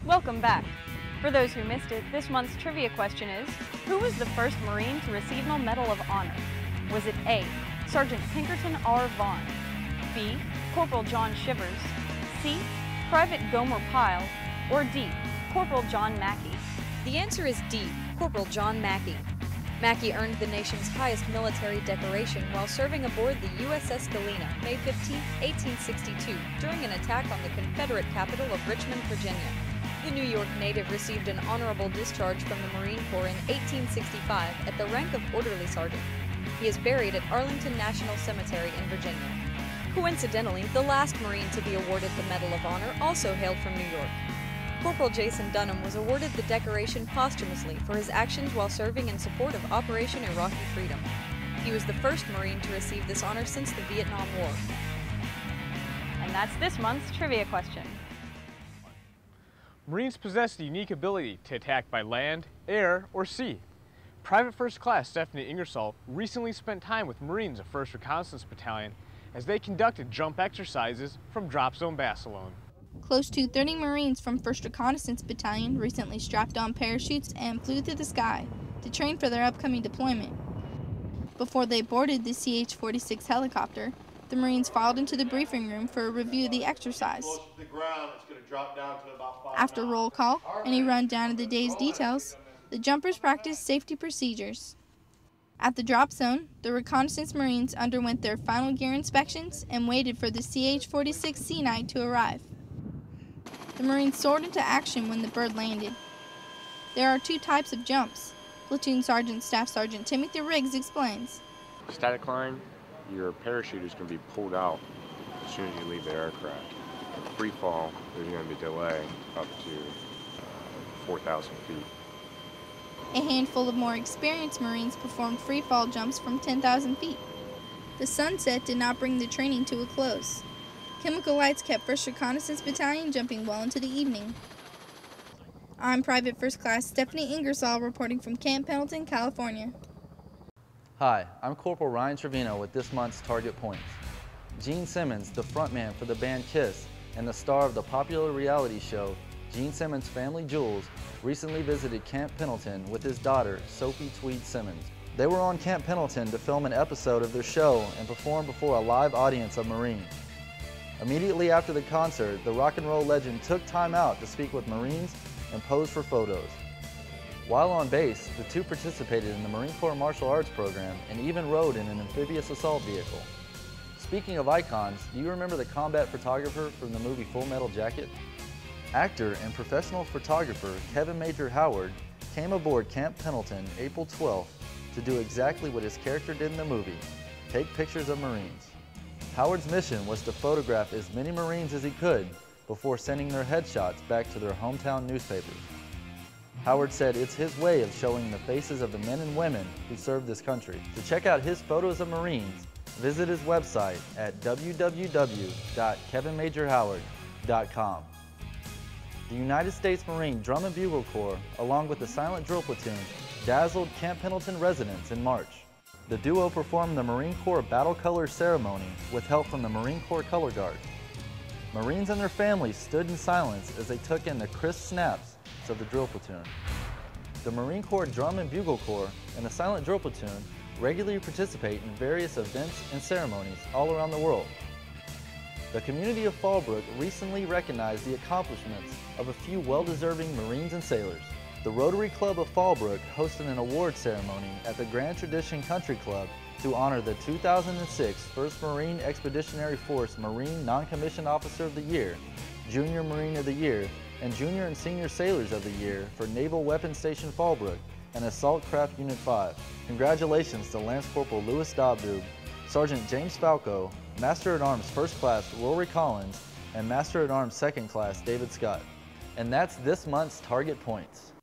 Welcome back. For those who missed it, this month's trivia question is, who was the first Marine to receive the Medal of Honor? Was it A, Sergeant Pinkerton R. Vaughn, B, Corporal John Shivers, C, Private Gomer Pyle, or D, Corporal John Mackey? The answer is D, Corporal John Mackey. Mackey earned the nation's highest military decoration while serving aboard the USS Galena, May 15, 1862, during an attack on the Confederate capital of Richmond, Virginia. The New York native received an honorable discharge from the Marine Corps in 1865 at the rank of Orderly Sergeant. He is buried at Arlington National Cemetery in Virginia. Coincidentally, the last Marine to be awarded the Medal of Honor also hailed from New York. Corporal Jason Dunham was awarded the decoration posthumously for his actions while serving in support of Operation Iraqi Freedom. He was the first Marine to receive this honor since the Vietnam War. And that's this month's trivia question. Marines possess the unique ability to attack by land, air, or sea. Private First Class Stephanie Ingersoll recently spent time with Marines of 1st Reconnaissance Battalion as they conducted jump exercises from Drop Zone Basilone. Close to 30 Marines from 1st Reconnaissance Battalion recently strapped on parachutes and flew through the sky to train for their upcoming deployment. Before they boarded the CH-46 helicopter, the Marines filed into the briefing room for a review of the exercise. After roll call and a rundown of the day's details, the jumpers practiced safety procedures. At the drop zone, the reconnaissance Marines underwent their final gear inspections and waited for the CH-46 Sea Knight to arrive. The Marines soared into action when the bird landed. There are two types of jumps. Platoon Sergeant Staff Sergeant Timothy Riggs explains. Static climb, your parachute is going to be pulled out as soon as you leave the aircraft. Free fall, there's going to be delay up to 4,000 feet. A handful of more experienced Marines performed free fall jumps from 10,000 feet. The sunset did not bring the training to a close. Chemical lights kept 1st Reconnaissance Battalion jumping well into the evening. I'm Private First Class Stephanie Ingersoll reporting from Camp Pendleton, California. Hi, I'm Corporal Ryan Trevino with this month's Target Points. Gene Simmons, the frontman for the band Kiss and the star of the popular reality show Gene Simmons' Family Jewels, recently visited Camp Pendleton with his daughter, Sophie Tweed Simmons. They were on Camp Pendleton to film an episode of their show and perform before a live audience of Marines. Immediately after the concert, the rock and roll legend took time out to speak with Marines and pose for photos. While on base, the two participated in the Marine Corps Martial Arts program and even rode in an amphibious assault vehicle. Speaking of icons, do you remember the combat photographer from the movie Full Metal Jacket? Actor and professional photographer Kevin Major Howard came aboard Camp Pendleton April 12th to do exactly what his character did in the movie, take pictures of Marines. Howard's mission was to photograph as many Marines as he could before sending their headshots back to their hometown newspapers. Howard said it's his way of showing the faces of the men and women who served this country. To check out his photos of Marines, visit his website at www.kevinmajorhoward.com. The United States Marine Drum and Bugle Corps, along with the Silent Drill Platoon, dazzled Camp Pendleton residents in March. The duo performed the Marine Corps Battle Color Ceremony with help from the Marine Corps Color Guard. Marines and their families stood in silence as they took in the crisp snaps of the drill platoon. The Marine Corps Drum and Bugle Corps and the Silent Drill Platoon regularly participate in various events and ceremonies all around the world. The community of Fallbrook recently recognized the accomplishments of a few well-deserving Marines and sailors. The Rotary Club of Fallbrook hosted an award ceremony at the Grand Tradition Country Club to honor the 2006 1st Marine Expeditionary Force Marine Non-Commissioned Officer of the Year, Junior Marine of the Year, and Junior and Senior Sailors of the Year for Naval Weapons Station Fallbrook and Assault Craft Unit 5. Congratulations to Lance Corporal Louis Dobdub, Sergeant James Falco, Master-at-Arms First Class Rory Collins, and Master-at-Arms Second Class David Scott. And that's this month's Target Points.